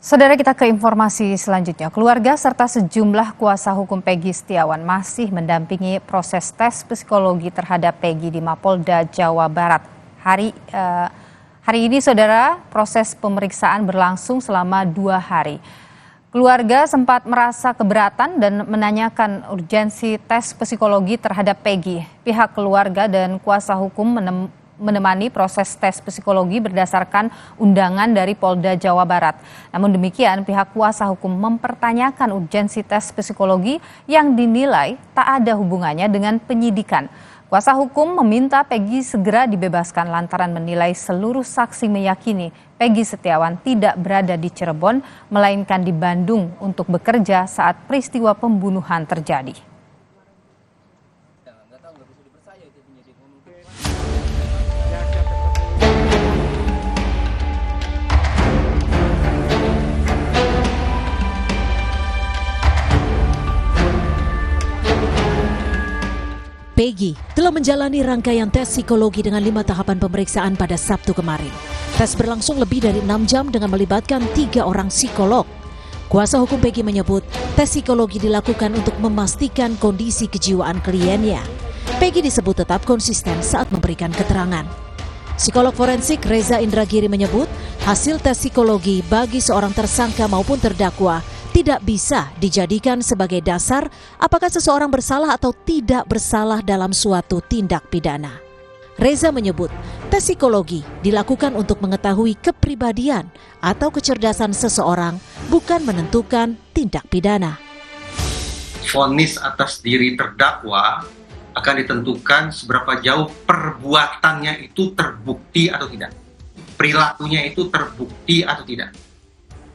Saudara, kita ke informasi selanjutnya. Keluarga serta sejumlah kuasa hukum Peggy Setiawan masih mendampingi proses tes psikologi terhadap Peggy di Mapolda Jawa Barat. Hari ini, saudara, proses pemeriksaan berlangsung selama 2 hari. Keluarga sempat merasa keberatan dan menanyakan urgensi tes psikologi terhadap Peggy. Pihak keluarga dan kuasa hukum menemani proses tes psikologi berdasarkan undangan dari Polda Jawa Barat. Namun demikian, pihak kuasa hukum mempertanyakan urgensi tes psikologi yang dinilai tak ada hubungannya dengan penyidikan. Kuasa hukum meminta Peggy segera dibebaskan lantaran menilai seluruh saksi meyakini Peggy Setiawan tidak berada di Cirebon, melainkan di Bandung untuk bekerja saat peristiwa pembunuhan terjadi. Peggy telah menjalani rangkaian tes psikologi dengan 5 tahapan pemeriksaan pada Sabtu kemarin. Tes berlangsung lebih dari 6 jam dengan melibatkan 3 orang psikolog. Kuasa hukum Peggy menyebut tes psikologi dilakukan untuk memastikan kondisi kejiwaan kliennya. Peggy disebut tetap konsisten saat memberikan keterangan. Psikolog forensik Reza Indragiri menyebut hasil tes psikologi bagi seorang tersangka maupun terdakwa tidak bisa dijadikan sebagai dasar apakah seseorang bersalah atau tidak bersalah dalam suatu tindak pidana. Reza menyebut tes psikologi dilakukan untuk mengetahui kepribadian atau kecerdasan seseorang, bukan menentukan tindak pidana. Vonis atas diri terdakwa akan ditentukan seberapa jauh perbuatannya itu terbukti atau tidak. Perilakunya itu terbukti atau tidak.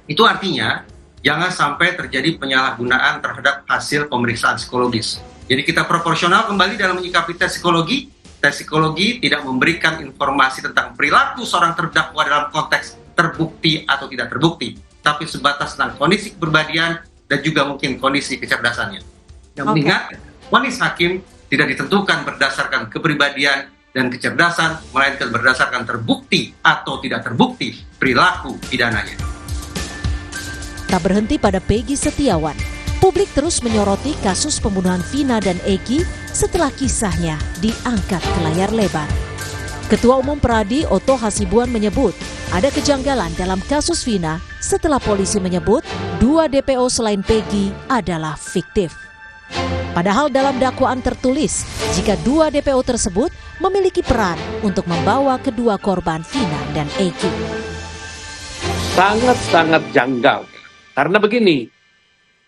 Itu artinya jangan sampai terjadi penyalahgunaan terhadap hasil pemeriksaan psikologis. Jadi kita proporsional kembali dalam menyikapi tes psikologi. Tes psikologi tidak memberikan informasi tentang perilaku seorang terdakwa dalam konteks terbukti atau tidak terbukti, tapi sebatas tentang kondisi kepribadian dan juga mungkin kondisi kecerdasannya. Dan mengingat, vonis hakim tidak ditentukan berdasarkan kepribadian dan kecerdasan, melainkan berdasarkan terbukti atau tidak terbukti perilaku pidananya. Tak berhenti pada Peggy Setiawan, publik terus menyoroti kasus pembunuhan Vina dan Eki setelah kisahnya diangkat ke layar lebar. Ketua Umum Peradi Oto Hasibuan menyebut ada kejanggalan dalam kasus Vina setelah polisi menyebut 2 DPO selain Peggy adalah fiktif. Padahal dalam dakwaan tertulis jika 2 DPO tersebut memiliki peran untuk membawa kedua korban Vina dan Eki. Sangat-sangat janggal. Karena begini,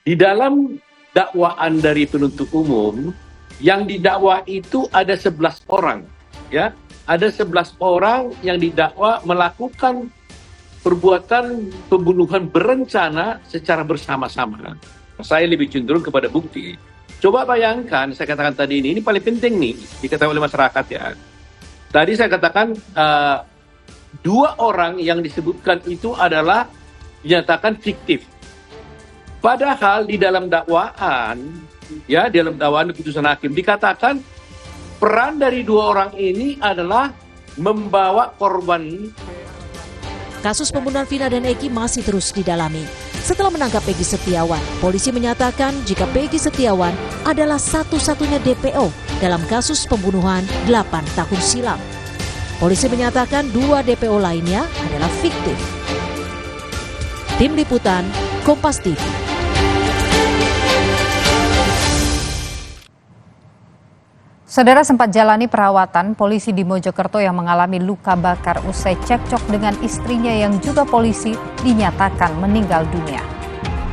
di dalam dakwaan dari penuntut umum, yang didakwa itu ada 11 orang. Ya, ada 11 orang yang didakwa melakukan perbuatan pembunuhan berencana secara bersama-sama. Saya lebih cenderung kepada bukti. Coba bayangkan, saya katakan tadi ini paling penting nih, diketahui oleh masyarakat ya. Tadi saya katakan 2 orang yang disebutkan itu adalah dinyatakan fiktif. Padahal di dalam dakwaan, ya dalam dakwaan putusan hakim dikatakan peran dari 2 orang ini adalah membawa korban. Kasus pembunuhan Vina dan Eki masih terus didalami. Setelah menangkap Peggy Setiawan, polisi menyatakan jika Peggy Setiawan adalah satu-satunya DPO dalam kasus pembunuhan 8 tahun silam. Polisi menyatakan 2 DPO lainnya adalah fiktif. Tim Liputan, Kompas TV. Saudara, sempat jalani perawatan polisi di Mojokerto yang mengalami luka bakar usai cekcok dengan istrinya yang juga polisi dinyatakan meninggal dunia.